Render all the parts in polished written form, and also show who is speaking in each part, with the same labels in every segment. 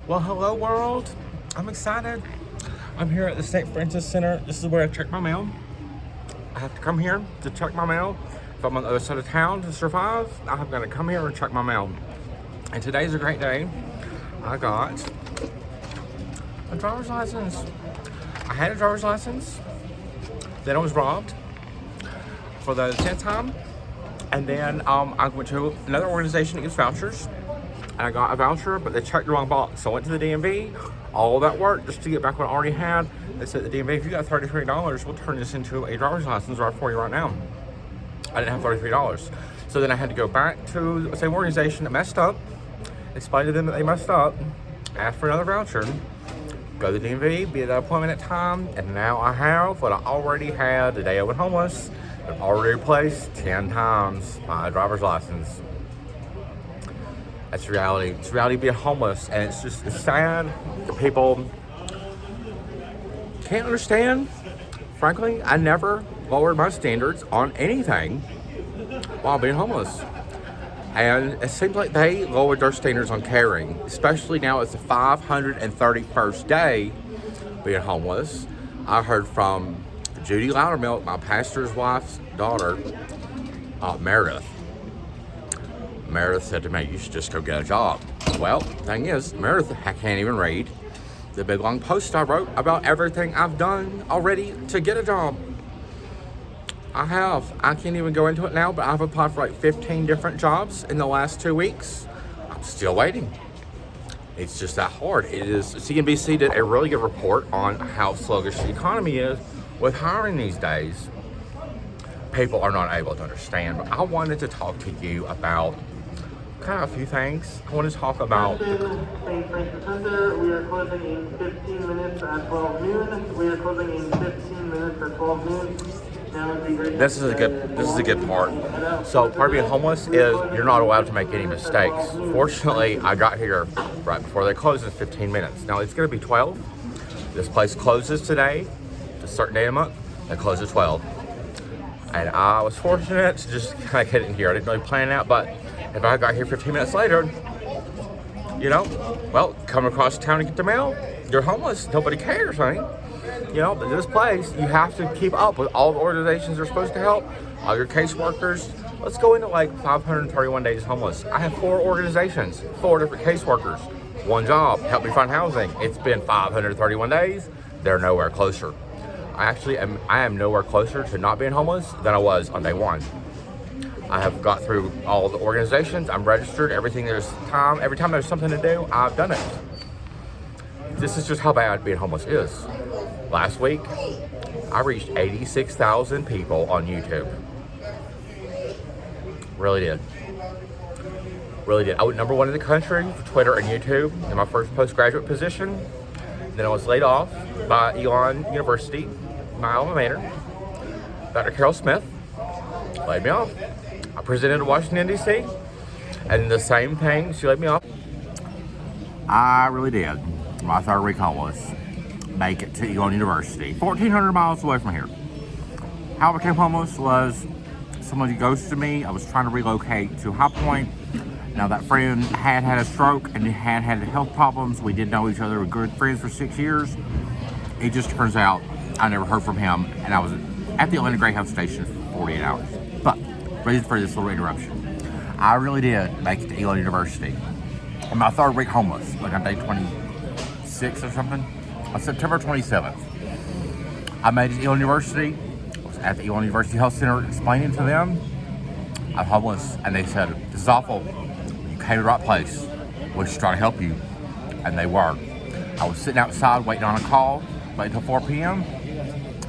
Speaker 1: Well, hello world. I'm excited. I'm here at the St. Francis Center. This is where I check my mail. I have to come here to check my mail. If I'm on the other side of town to survive, I'm gonna come here and check my mail. And today's a great day. I got a driver's license. I had a driver's license, then I was robbed for the 10th time. And then I went to another organization that gives vouchers. And I got a voucher, but they checked the wrong box. So I went to the DMV, all that work just to get back what I already had. They said, the DMV, if you got $33, we'll turn this into a driver's license right for you right now. I didn't have $33. So then I had to go back to the same organization that messed up, explain to them that they messed up, ask for another voucher, go to the DMV, be at the appointment at time, and now I have what I already had the day I went homeless. I've already replaced 10 times my driver's license. That's reality. It's reality being homeless, and it's sad that people can't understand. Frankly, I never lowered my standards on anything while being homeless. And it seems like they lowered their standards on caring, especially now it's the 531st day being homeless. I heard from Judy Loudermilk, my pastor's wife's daughter, Meredith. Meredith said to me, you should just go get a job. Well, the thing is, Meredith, I can't even read the big long post I wrote about everything I've done already to get a job. I can't even go into it now, but I've applied for like 15 different jobs in the last 2 weeks. I'm still waiting. It's just that hard. It is. CNBC did a really good report on how sluggish the economy is with hiring these days. People are not able to understand, but I wanted to talk to you about kind of a few things. I want to talk about
Speaker 2: St. Francis Center. We are closing in 15 minutes at 12 noon. We are closing in 15 minutes at 12 noon.
Speaker 1: This is a good part. So part of being homeless is you're not allowed to make any mistakes. Fortunately, I got here right before they close in 15 minutes. Now it's going to be 12. This place closes today, a certain day of the month. They close at 12. And I was fortunate to just kind of get in here. I didn't really plan it out, but if I got here 15 minutes later, well, come across town and get the mail, you're homeless. Nobody cares, honey. But this place, you have to keep up with all the organizations that are supposed to help, all your caseworkers. Let's go into like 531 days homeless. I have 4 organizations, 4 different caseworkers, 1 job, help me find housing. It's been 531 days. They're nowhere closer. I am nowhere closer to not being homeless than I was on day 1. I have got through all the organizations. I'm registered. Every time there's something to do, I've done it. This is just how bad being homeless is. Last week, I reached 86,000 people on YouTube. Really did. I was number 1 in the country for Twitter and YouTube in my first postgraduate position. Then I was laid off by Elon University, my alma mater. Dr. Carol Smith laid me off. I presented to Washington, D.C., and the same thing, she laid me off. I really did. My third week homeless. Make it to Elon University, 1,400 miles away from here. How I became homeless was somebody ghosted me. I was trying to relocate to High Point. Now that friend had a stroke and had health problems. We did know each other. We were good friends for 6 years. It just turns out I never heard from him, and I was at the Atlanta Greyhound station for 48 hours. But ready for this little interruption. I really did make it to Elon University. On my third week homeless, like on day 26 or something. On September 27th, I made it to Elon University. I was at the Elon University Health Center explaining to them I'm homeless, and they said, this is awful. You came to the right place. We'll just try to help you. And they were. I was sitting outside waiting on a call, waiting until 4 p.m.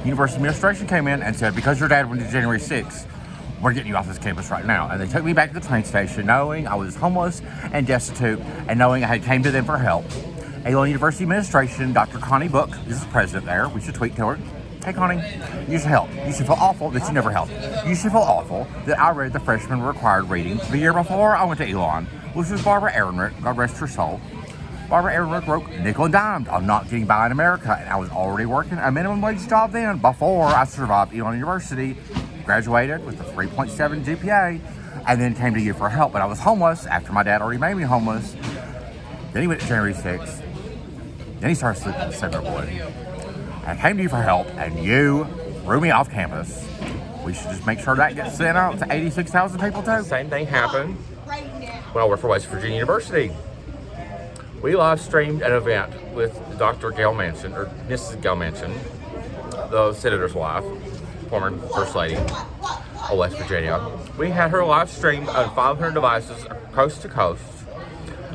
Speaker 1: University administration came in and said, because your dad went to January 6th, we're getting you off this campus right now. And they took me back to the train station knowing I was homeless and destitute and knowing I had came to them for help. Elon University administration, Dr. Connie Book is the president there. We should tweet to her. Hey Connie, you should help. You should feel awful that you never helped. You should feel awful that I read the freshman required reading the year before I went to Elon, which was Barbara Ehrenreich, God rest her soul. Barbara Ehrenreich wrote nickel and dimed on not getting by in America, and I was already working a minimum wage job then before I survived Elon University, graduated with a 3.7 GPA, and then came to you for help. But I was homeless after my dad already made me homeless. Then he went to January 6th. Then he started sleeping with the 7-year-old boy. I came to you for help, and you threw me off campus. We should just make sure that gets sent out to 86,000 people too. Same thing happened when I worked for West Virginia University. We live streamed an event with Dr. Gail Manchin, or Mrs. Gail Manchin, the senator's wife, former First Lady of West Virginia. We had her live streamed on 500 devices coast to coast.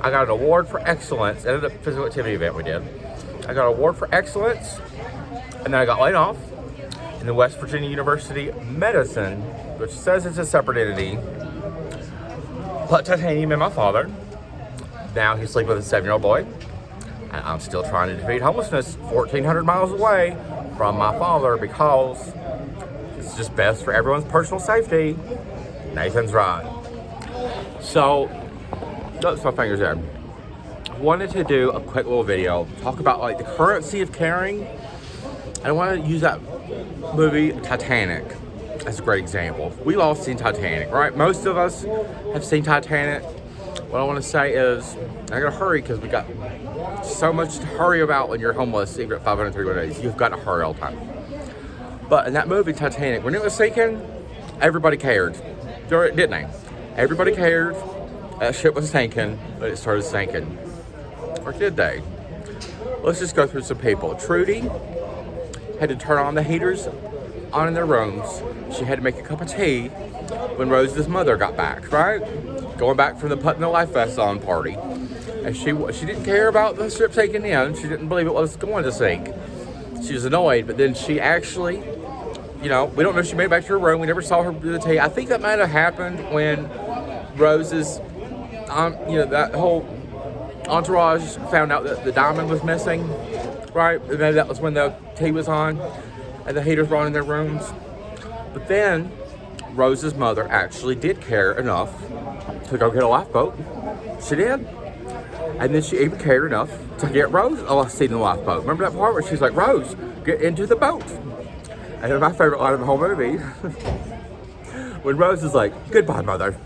Speaker 1: I got an award for excellence at a physical activity event we did. I got an award for excellence, and then I got laid off. And the West Virginia University Medicine, which says it's a separate entity, put titanium in my father. Now he's sleeping with a 7-year-old boy. And I'm still trying to defeat homelessness 1,400 miles away from my father because it's just best for everyone's personal safety. Nathan's right. So, that's my fingers there. Wanted to do a quick little video, talk about like the currency of caring. I want to use that movie Titanic as a great example. We've all seen Titanic, right? Most of us have seen Titanic. What I want to say is, I gotta hurry because we got so much to hurry about when you're homeless, even at 531 days. You've got to hurry all the time. But in that movie Titanic, when it was sinking, everybody cared, didn't they? Everybody cared. That ship was sinking, but it started sinking. Or did they? Let's just go through some people. Trudy had to turn on the heaters on in their rooms. She had to make a cup of tea when Rose's mother got back, right? Going back from the putting the life vest on party. And she didn't care about the ship sinking in. She didn't believe it was going to sink. She was annoyed, but then she actually, we don't know if she made it back to her room. We never saw her do the tea. I think that might have happened when Rose's, that whole entourage found out that the diamond was missing, right? And maybe that was when the tea was on and the heaters were on in their rooms. But then Rose's mother actually did care enough to go get a lifeboat. She did. And then she even cared enough to get Rose a seat in the lifeboat. Remember that part where she's like, Rose, get into the boat. And then my favorite line of the whole movie, when Rose is like, goodbye, mother.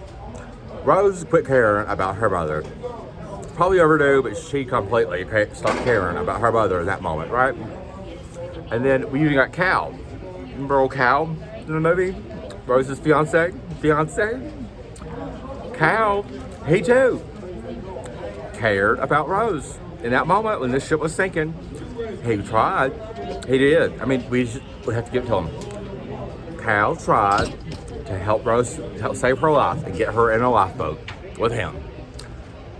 Speaker 1: Rose quit caring about her mother. Probably overdue, but she completely stopped caring about her mother in that moment, right? And then we even got Cal. Remember old Cal in the movie? Rose's fiance? Cal, he too cared about Rose. In that moment when this ship was sinking, he tried. He did. I mean, we have to give it to him. Cal tried to help Rose, help save her life and get her in a lifeboat with him.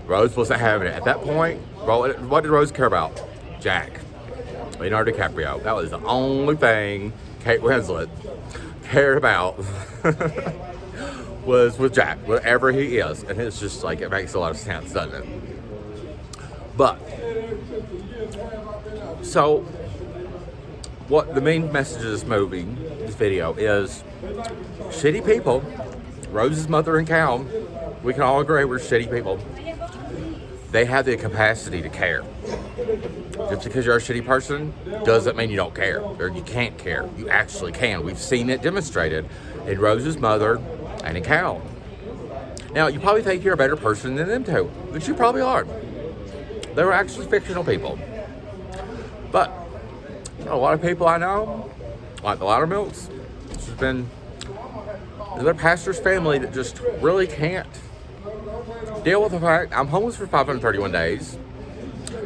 Speaker 1: Rose wasn't having it. At that point, what did Rose care about? Jack. Leonardo DiCaprio. That was the only thing Kate Winslet cared about was with Jack, whatever he is. And it's just like, it makes a lot of sense, doesn't it? But, so, what the main message of this movie, this video, is shitty people. Rose's mother and Cal, we can all agree we're shitty people. They have the capacity to care. Just because you're a shitty person doesn't mean you don't care, or you can't care. You actually can. We've seen it demonstrated in Rose's mother and in Cal. Now, you probably think you're a better person than them two, but you probably are. They were actually fictional people. But a lot of people I know, like the Loudermilks, there's been their pastor's family that just really can't deal with the fact I'm homeless for 531 days.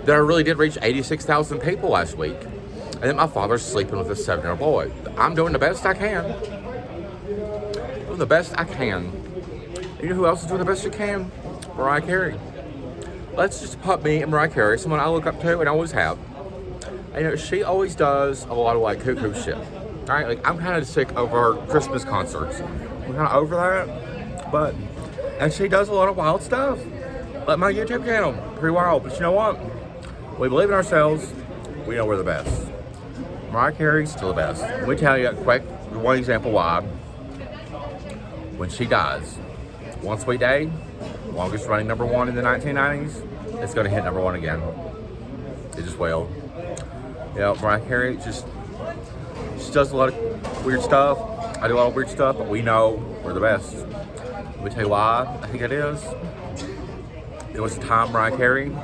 Speaker 1: That I really did reach 86,000 people last week. And then my father's sleeping with a 7-year-old boy. I'm doing the best I can. Doing the best I can. You know who else is doing the best she can? Mariah Carey. Let's just put me and Mariah Carey, someone I look up to and always have. And she always does a lot of like cuckoo shit. Alright, like I'm kind of sick of her Christmas concerts. I'm kind of over that. And she does a lot of wild stuff. Like my YouTube channel, pretty wild. But you know what? We believe in ourselves. We know we're the best. Mariah Carey's still the best. Let me tell you a quick one example why. When she dies, One Sweet Day, longest running #1 in the 1990s, it's going to hit #1 again. It just will. Mariah Carey she does a lot of weird stuff. I do a lot of weird stuff, but we know we're the best. Let me tell you why I think it is. There was a time Mariah Carey,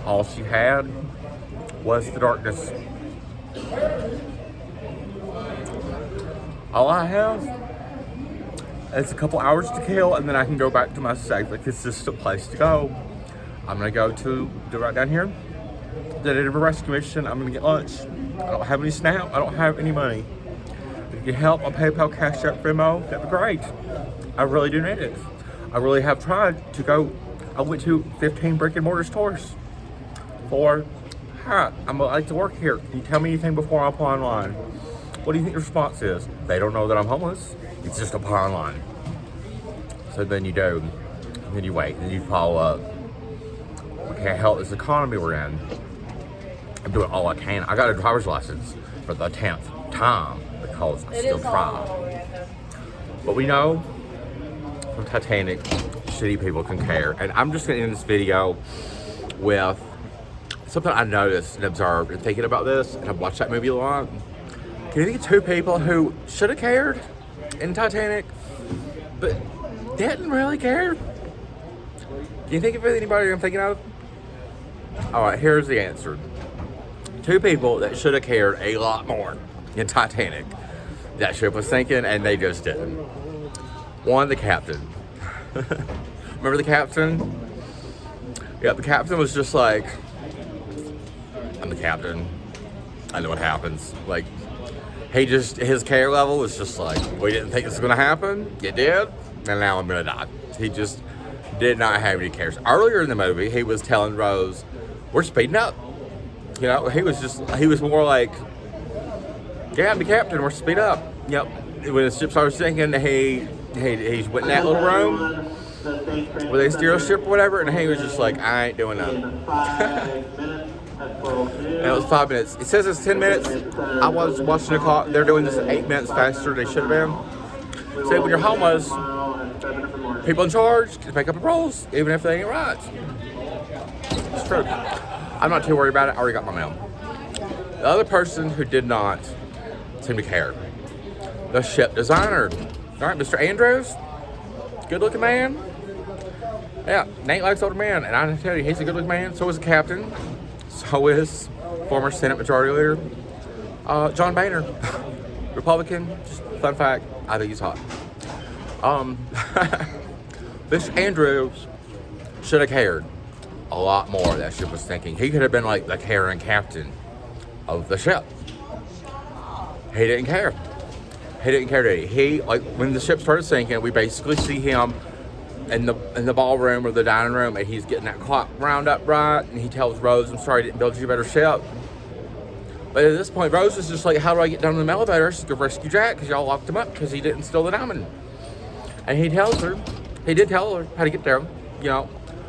Speaker 1: all she had was the darkness. All I have is a couple hours to kill, and then I can go back to my safely consistent place to go. I'm gonna go to right down here, the Native Rescue Mission. I'm gonna get lunch. I don't have any SNAP. I don't have any money. If you help on PayPal, Cashapp, Venmo, that'd be great. I really do need it. I really have tried to go. I went to 15 brick and mortar stores for, hi, I'm like to work here. Can you tell me anything before I apply online? What do you think the response is? They don't know that I'm homeless. It's just apply online. So then you do, and then you wait, and then you follow up. We can't help this economy we're in. I'm doing all I can. I got a driver's license for the 10th time because I still try. But we know from Titanic, shitty people can care. And I'm just gonna end this video with something I noticed and observed and thinking about this, and I've watched that movie a lot. Can you think of two people who should have cared in Titanic, but didn't really care? Can you think of anybody I'm thinking of? All right, here's the answer. Two people that should have cared a lot more in Titanic. That ship was sinking and they just didn't. One, the captain. Remember the captain? Yeah, the captain was just like, I'm the captain. I know what happens. Like, his care level was just like, we didn't think this was gonna happen. It did, and now I'm gonna die. He just did not have any cares. Earlier in the movie, he was telling Rose, we're speeding up. You know, he was more like, yeah, I'm the captain, we're speed up. Yep. When the ship started sinking, he went in that little room where they steer a ship or whatever, and he was just like, I ain't doing nothing. And it was 5 minutes. It says it's 10 minutes. I was watching the clock. They're doing this 8 minutes faster than they should have been. So when you're homeless, people in charge can make up the rules, even if they ain't right. It's true. I'm not too worried about it. I already got my mail. The other person who did not seem to care, the ship designer. All right, Mr. Andrews, good-looking man. Yeah, Nate likes older man, and I tell you, he's a good-looking man. So is the captain. So is former Senate Majority Leader John Boehner, Republican. Just fun fact, I think he's hot. Mr. Andrews should have cared a lot more. That ship was sinking. He could have been like the caring captain of the ship. He didn't care. He didn't care, did he? Like when the ship started sinking, we basically see him in the ballroom or the dining room, and he's getting that clock round up right, and he tells Rose, I'm sorry I didn't build you a better ship. But at this point, Rose is just like, how do I get down in the elevator to rescue Jack? Because y'all locked him up because he didn't steal the diamond. And he tells her, he did tell her how to get there, you know.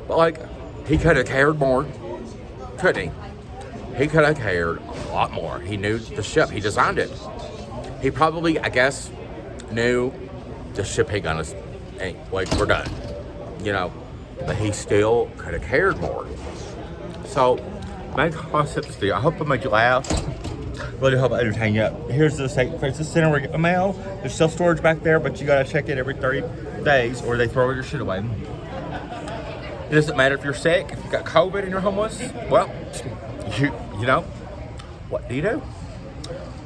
Speaker 1: But like, he could have cared more, couldn't he? He could have cared a lot more. He knew the ship, he designed it. He probably, I guess, knew the ship ain't gonna, like, we're done, you know. But he still could have cared more. So, make I set this video. I hope I made you laugh. Really hope I entertain you. Here's the St. Francis Center where you get the mail. There's self-storage back there, but you gotta check it every 30 days or they throw your shit away. It doesn't matter if you're sick, if you got COVID and you're homeless. Well, you know, what do you do?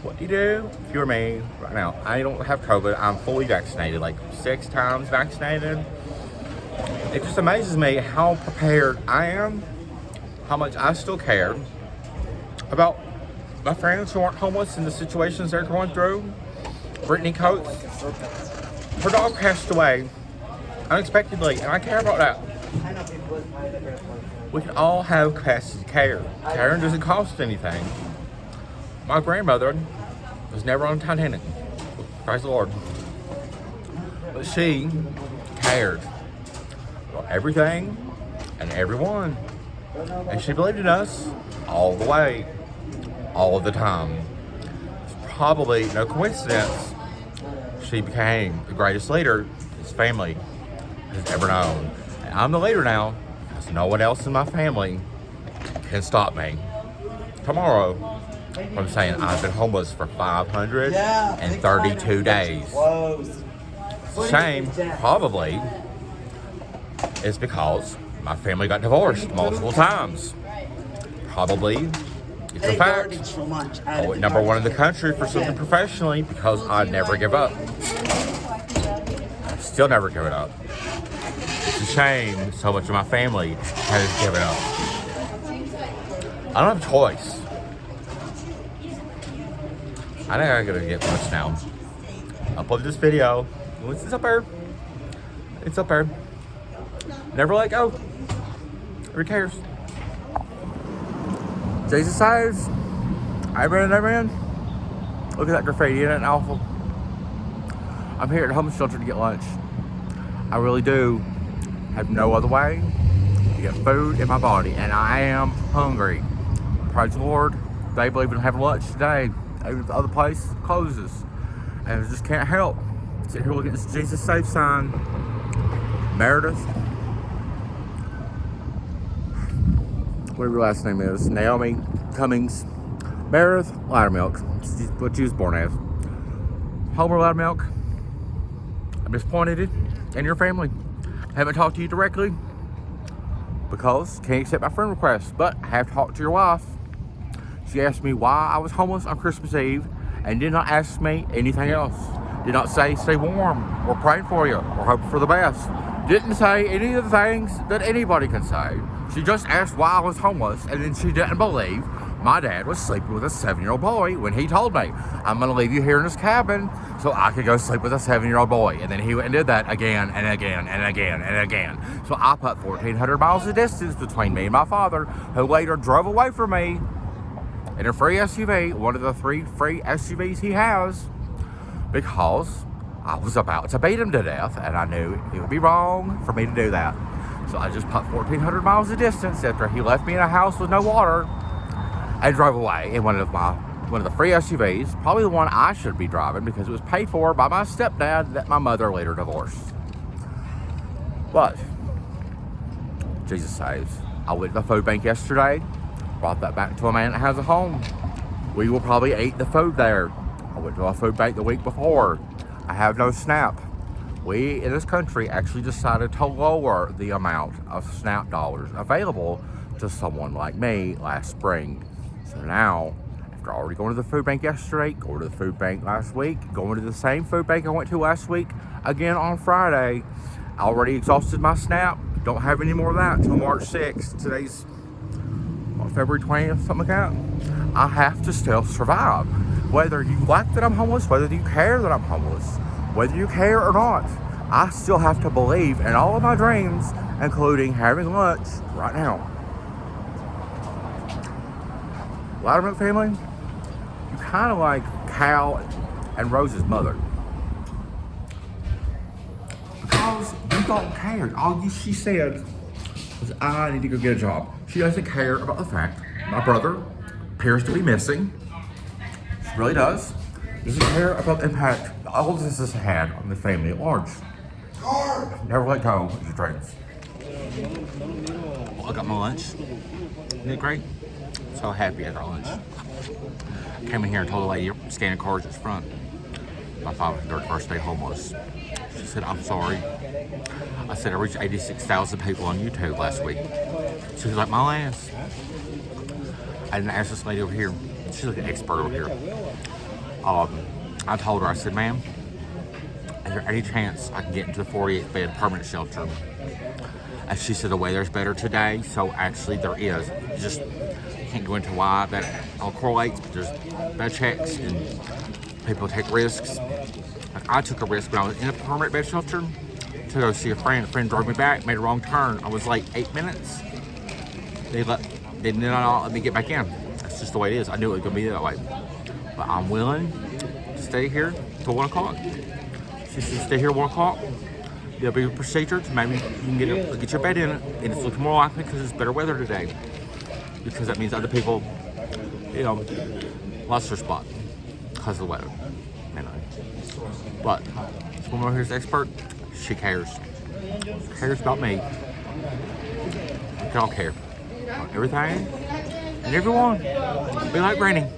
Speaker 1: What do you do if you're me right now? I don't have COVID. I'm fully vaccinated, like 6 times vaccinated. It just amazes me how prepared I am, how much I still care about my friends who aren't homeless and the situations they're going through. Brittany Coates, her dog passed away unexpectedly, and I care about that. We can all have capacity to care. Caring doesn't cost anything. My grandmother was never on Titanic. Praise the Lord. But she cared about everything and everyone. And she believed in us all the way, all of the time. It's probably no coincidence she became the greatest leader his family has ever known. And I'm the leader now because no one else in my family can stop me. Tomorrow, I'm saying I've been homeless for 532 days. Shame, probably, is because my family got divorced multiple times. Probably It's a fact. I went number one in the country for something professionally because I never give up. Still never give it up. It's a shame so much of my family has given up. I don't have a choice. I think I gotta get lunch now. Upload this video. Once it's up there, it's up there. Never let go. Who cares? Jesus saves. Amen, amen. Look at that graffiti, isn't it awful? I'm here at the homeless shelter to get lunch. I really do have no other way to get food in my body, and I am hungry. Praise the Lord. They believe in having lunch today. Even if the other place closes. And I just can't help. Sit here looking at this Jesus Safe sign. Meredith. Whatever your last name is. Naomi Cummings. Meredith Loudermilk. What she was born as. Homer Loudermilk. I'm disappointed in your family. I haven't talked to you directly because can't accept my friend request, but I have talked to your wife. She asked me why I was homeless on Christmas Eve and did not ask me anything else. Did not say stay warm or praying for you or hope for the best. Didn't say any of the things that anybody can say. She just asked why I was homeless, and then she didn't believe my dad was sleeping with a 7-year-old boy when he told me, I'm gonna leave you here in this cabin so I could go sleep with a 7-year-old boy. And then he went and did that again and again and again and again. So I put 1,400 miles of distance between me and my father, who later drove away from me in a free SUV, one of the 3 free SUVs he has, because I was about to beat him to death, and I knew it would be wrong for me to do that. So I just put 1,400 miles of distance after he left me in a house with no water and drove away in one of the free SUVs, probably the one I should be driving because it was paid for by my stepdad that my mother later divorced. But Jesus saves. I went to the food bank yesterday, brought that back to a man that has a home. We will probably eat the food there. I went to a food bank the week before. I have no SNAP. We in this country actually decided to lower the amount of SNAP dollars available to someone like me last spring. So now, after already going to the food bank yesterday, going to the food bank last week, going to the same food bank I went to last week, again on Friday, I already exhausted my SNAP. Don't have any more of that until March 6th. Today's February 20th, something like that. I have to still survive. Whether you like that I'm homeless, whether you care that I'm homeless, whether you care or not, I still have to believe in all of my dreams, including having lunch right now. Loudermilk family, you kind of like Cal and Rose's mother. Because you don't care. She said was, I need to go get a job. She doesn't care about the fact my brother appears to be missing. She really does. Doesn't care about the impact all of this has had on the family at large. Never let go of your dreams. Well, I got my lunch. Isn't it great? So happy I got lunch. Came in here and told the lady scanning cards at the front. My father's 31st day homeless. She said, I'm sorry. I said, I reached 86,000 people on YouTube last week. She was like, my last. I didn't ask this lady over here. She's like an expert over here. I told her, I said, ma'am, is there any chance I can get into the 48 bed permanent shelter? And she said, the weather's better today, so actually there is. You just can't go into why that all correlates, but there's bed checks and people take risks. Like I took a risk when I was in a permanent bed shelter to go see a friend. A friend drove me back, made a wrong turn. I was late 8 minutes. They did not let me get back in. That's just the way it is. I knew it was gonna be that way. But I'm willing to stay here till 1 o'clock. She said, stay here 1 o'clock. There'll be a procedure to maybe you can get your bed in it, and it's looking more likely because it's better weather today. Because that means other people, lost their spot because of the weather. Anyway. But this woman over here is expert. She cares. She cares about me. We can all care about everything and everyone. Be like Granny.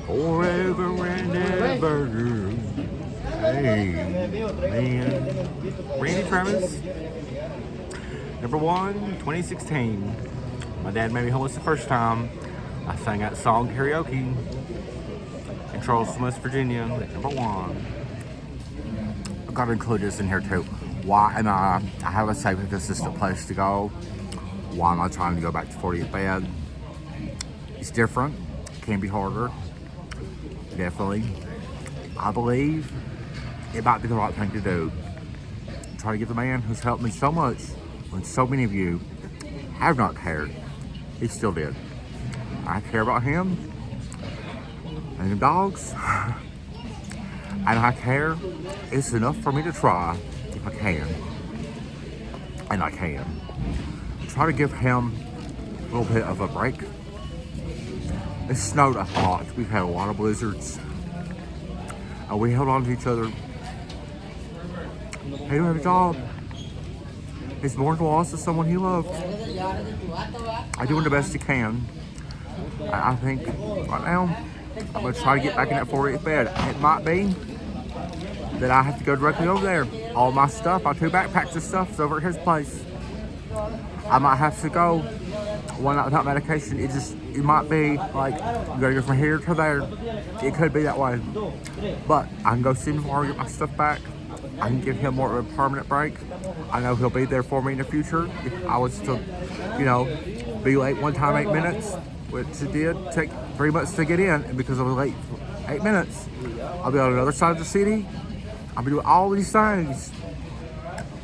Speaker 1: Forever and ever. Amen. Randy Travis. Number 1, 2016. My dad made me homeless the first time. I sang that song karaoke in Charleston, West Virginia, number 1. I've got to include this in here too. Why am I have a safe and consistent place to go. Why am I trying to go back to 40th bed? It's different, can be harder, definitely. I believe it might be the right thing to do. Try to give the man who's helped me so much when so many of you have not cared. He still did. I care about him and the dogs, and I care. It's enough for me to try if I can, and I can. Try to give him a little bit of a break. It snowed a lot. We've had a lot of blizzards. We held on to each other. He don't have a job. He's mourned the loss of someone he loved. I'm doing the best he can. I think right now, I'm going to try to get back in that 40th bed. It might be that I have to go directly over there. All my stuff, my 2 backpacks of stuff is over at his place. I might have to go one night without medication. It might be like, you gotta go from here to there. It could be that way. But I can go see him tomorrow, get my stuff back. I can give him more of a permanent break. I know he'll be there for me in the future. If I was to, be late one time 8 minutes, which it did take 3 months to get in, and because I was late 8 minutes, I'll be on the other side of the city. I'll be doing all these things.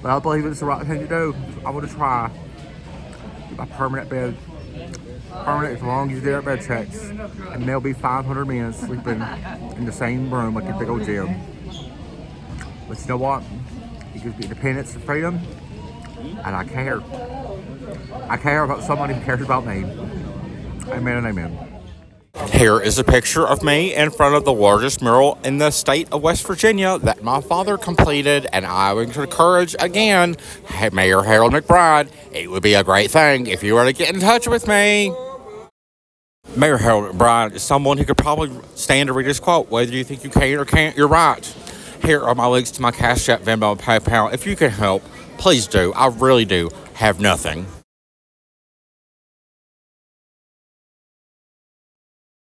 Speaker 1: But I believe it's the right thing to do. I'm gonna try my permanent bed. Permanent as long as you do their bed checks. And there'll be 500 men sleeping in the same room like a big old gym. But you know what? It gives me independence and freedom. And I care. I care about somebody who cares about me. Amen and amen. Here is a picture of me in front of the largest mural in the state of West Virginia that my father completed, and I would encourage again, Mayor Harold McBride, it would be a great thing if you were to get in touch with me. Mayor Harold McBride is someone who could probably stand to read his quote. Whether you think you can or can't, you're right. Here are my links to my Cashapp, Venmo, and PayPal. If you can help, please do. I really do have nothing.